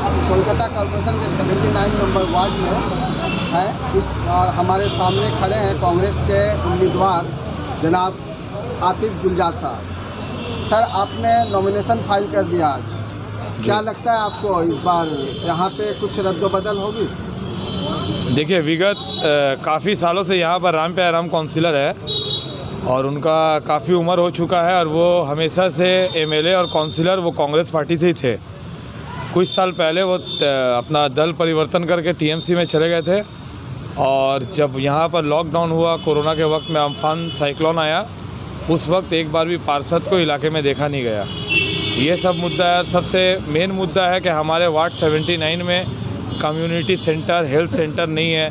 Kolkata corporation के 79 number ward में है और हमारे सामने खड़े हैं कांग्रेस के उम्मीदवार जनाब आतिफ गुलजार साहब। सर, आपने नॉमिनेशन फाइल कर दिया आज, क्या लगता है आपको इस बार यहाँ पे कुछ रद्द-बदल होगी? देखिए, विगत काफ़ी सालों से यहाँ पर राम प्यारे राम काउंसिलर है और उनका काफ़ी उम्र हो चुका है और वो हमेशा से एमएलए और काउंसिलर वो कांग्रेस पार्टी से ही थे। कुछ साल पहले वो अपना दल परिवर्तन करके टीएमसी में चले गए थे और जब यहाँ पर लॉकडाउन हुआ कोरोना के वक्त में अम्फान साइक्लोन आया, उस वक्त एक बार भी पार्षद को इलाके में देखा नहीं गया। ये सब मुद्दा है। सबसे मेन मुद्दा है कि हमारे वार्ड 79 में कम्युनिटी सेंटर, हेल्थ सेंटर नहीं है।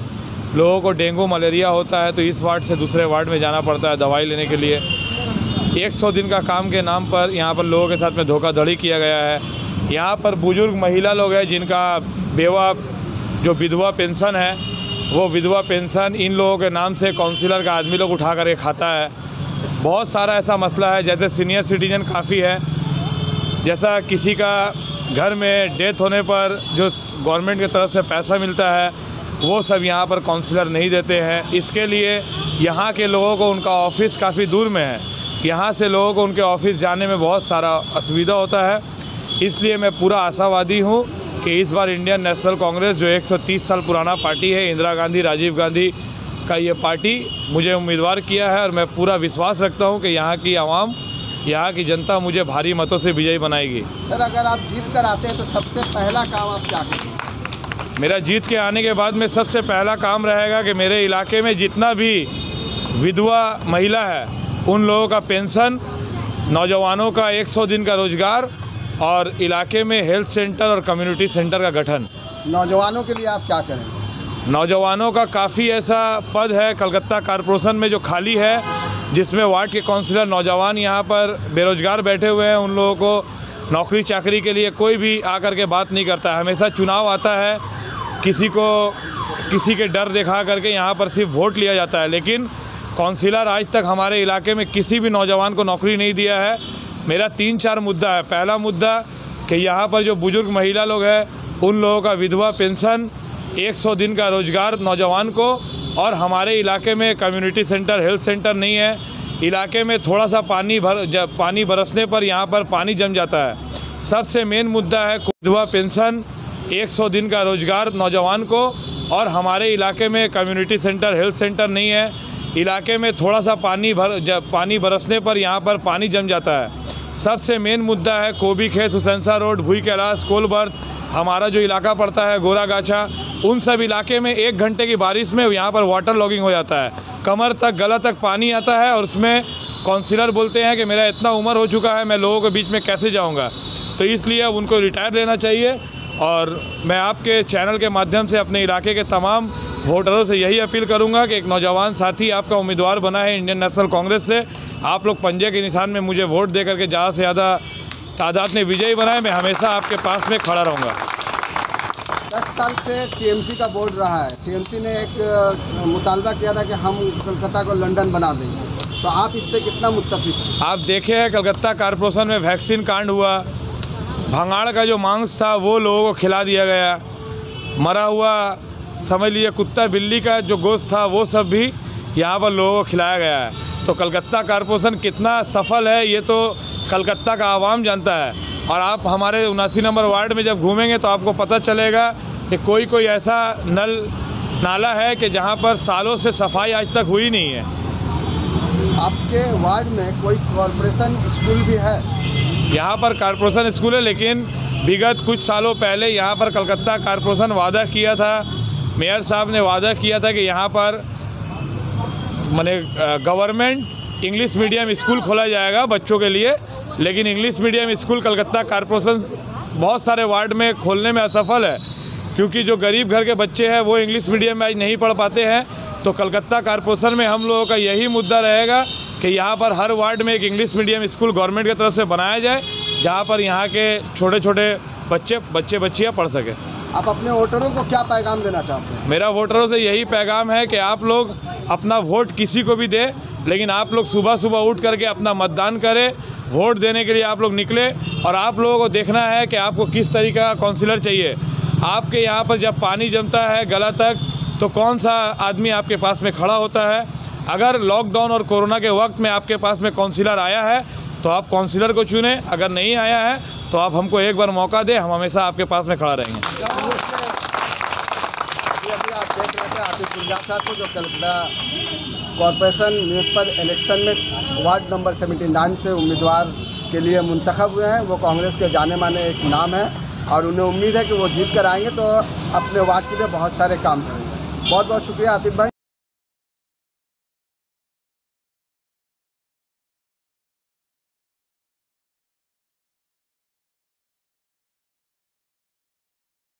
लोगों को डेंगू मलेरिया होता है तो इस वार्ड से दूसरे वार्ड में जाना पड़ता है दवाई लेने के लिए। 100 दिन का काम के नाम पर यहाँ पर लोगों के साथ में धोखाधड़ी किया गया है। यहाँ पर बुजुर्ग महिला लोग हैं जिनका जो विधवा पेंशन है, वो विधवा पेंशन इन लोगों के नाम से काउंसिलर का आदमी लोग उठा करके खाता है। बहुत सारा ऐसा मसला है, जैसे सीनियर सिटीजन काफ़ी है, जैसा किसी का घर में डेथ होने पर जो गवर्नमेंट की तरफ से पैसा मिलता है वो सब यहाँ पर काउंसिलर नहीं देते हैं। इसके लिए यहाँ के लोगों को उनका ऑफिस काफ़ी दूर में है, यहाँ से लोगों को उनके ऑफिस जाने में बहुत सारा असुविधा होता है। इसलिए मैं पूरा आशावादी हूँ कि इस बार इंडियन नेशनल कांग्रेस जो 130 साल पुराना पार्टी है, इंदिरा गांधी राजीव गांधी का ये पार्टी मुझे उम्मीदवार किया है और मैं पूरा विश्वास रखता हूँ कि यहाँ की आवाम, यहाँ की जनता मुझे भारी मतों से विजयी बनाएगी। सर, अगर आप जीत कर आते हैं तो सबसे पहला काम आप क्या करेंगे? मेरा जीत के आने के बाद में सबसे पहला काम रहेगा कि मेरे इलाके में जितना भी विधवा महिला है उन लोगों का पेंशन, नौजवानों का 100 दिन का रोजगार और इलाके में हेल्थ सेंटर और कम्युनिटी सेंटर का गठन। नौजवानों के लिए आप क्या करेंगे? नौजवानों का काफ़ी ऐसा पद है कलकत्ता कॉर्पोरेशन में जो खाली है, जिसमें वार्ड के काउंसिलर नौजवान यहाँ पर बेरोजगार बैठे हुए हैं। उन लोगों को नौकरी चाकरी के लिए कोई भी आकर के बात नहीं करता है। हमेशा चुनाव आता है, किसी के डर दिखा करके यहाँ पर सिर्फ वोट लिया जाता है, लेकिन काउंसिलर आज तक हमारे इलाके में किसी भी नौजवान को नौकरी नहीं दिया है। मेरा 3-4 मुद्दा है। पहला मुद्दा कि यहाँ पर जो बुजुर्ग महिला लोग हैं उन लोगों का विधवा पेंशन, 100 दिन का रोजगार नौजवान को, और हमारे इलाके में कम्युनिटी सेंटर, हेल्थ सेंटर नहीं है। इलाके में थोड़ा सा पानी बरसने पर यहाँ पर पानी जम जाता है। सबसे मेन मुद्दा है विधवा पेंशन, 100 दिन का रोजगार नौजवान को, और हमारे इलाके में कम्युनिटी सेंटर, हेल्थ सेंटर नहीं है। इलाके में थोड़ा सा पानी बरसने पर यहाँ पर पानी जम जाता है। सबसे मेन मुद्दा है कोबी खेत, हुसैनसा रोड, भूई कैलाश, कोलबर्थ, हमारा जो इलाका पड़ता है गोरागाछा, उन सब इलाके में 1 घंटे की बारिश में यहाँ पर वाटर लॉगिंग हो जाता है। कमर तक, गला तक पानी आता है और उसमें काउंसिलर बोलते हैं कि मेरा इतना उम्र हो चुका है, मैं लोगों के बीच में कैसे जाऊँगा। तो इसलिए अब उनको रिटायर लेना चाहिए। और मैं आपके चैनल के माध्यम से अपने इलाके के तमाम वोटरों से यही अपील करूंगा कि एक नौजवान साथी आपका उम्मीदवार बना है इंडियन नेशनल कांग्रेस से, आप लोग पंजे के निशान में मुझे वोट दे करके ज़्यादा से ज़्यादा तादाद में विजयी बनाए। मैं हमेशा आपके पास में खड़ा रहूँगा। 10 साल से टीएमसी का बोर्ड रहा है। टीएमसी ने एक मुतालबा किया था कि हम कोलकाता को लंदन बना देंगे, तो आप इससे कितना मुत्तफिक हैं? आप देखे हैं कलकत्ता कॉर्पोरेशन में वैक्सीन कांड हुआ, भंगाड़ का जो मांस था वो लोगों को खिला दिया गया, मरा हुआ समझ लीजिए कुत्ता बिल्ली का जो गोश्त था वो सब भी यहाँ पर लोगों को खिलाया गया है। तो कलकत्ता कॉर्पोरेशन कितना सफल है ये तो कलकत्ता का आवाम जानता है। और आप हमारे 79 नंबर वार्ड में जब घूमेंगे तो आपको पता चलेगा कि कोई ऐसा नाला है कि जहाँ पर सालों से सफाई आज तक हुई नहीं है। आपके वार्ड में कोई कॉर्पोरेशन स्कूल भी है? यहाँ पर कॉर्पोरेशन स्कूल है, लेकिन विगत कुछ सालों पहले यहाँ पर कलकत्ता कॉर्पोरेशन वादा किया था, मेयर साहब ने वादा किया था कि यहाँ पर गवर्नमेंट इंग्लिश मीडियम स्कूल खोला जाएगा बच्चों के लिए। लेकिन English medium school Calcutta corporation बहुत सारे वार्ड में खोलने में असफल है, क्योंकि जो गरीब घर के बच्चे हैं वो इंग्लिश मीडियम में आज नहीं पढ़ पाते हैं। तो कलकत्ता कॉर्पोरेशन में हम लोगों का यही मुद्दा रहेगा कि यहाँ पर हर वार्ड में एक इंग्लिश मीडियम स्कूल गवर्नमेंट की तरफ से बनाया जाए, जहाँ पर यहाँ के छोटे छोटे बच्चियाँ पढ़ सकें। आप अपने वोटरों को क्या पैगाम देना चाहते हैं? मेरा वोटरों से यही पैगाम है कि आप लोग अपना वोट किसी को भी दे, लेकिन आप लोग सुबह सुबह उठ करके अपना मतदान करें। वोट देने के लिए आप लोग निकले और आप लोगों को देखना है कि आपको किस तरीका का काउंसिलर चाहिए। आपके यहाँ पर जब पानी जमता है गला तक तो कौन सा आदमी आपके पास में खड़ा होता है? अगर लॉकडाउन और कोरोना के वक्त में आपके पास में काउंसिलर आया है तो आप काउंसिलर को चुनें, अगर नहीं आया है तो आप हमको एक बार मौका दें, हम हमेशा आपके पास में खड़ा रहेंगे। अभी आप देख रहे थे आतिफ गुलजार साहब को, जो कलकत्ता कॉरपोरेशन म्यूनसिपल इलेक्शन में वार्ड नंबर 79 से उम्मीदवार के लिए मुंतखब हुए हैं। वो कांग्रेस के जाने माने एक नाम है और उन्हें उम्मीद है कि वो जीत कर आएंगे तो अपने वार्ड के लिए बहुत सारे काम करेंगे। बहुत बहुत शुक्रिया आतिफ भाई।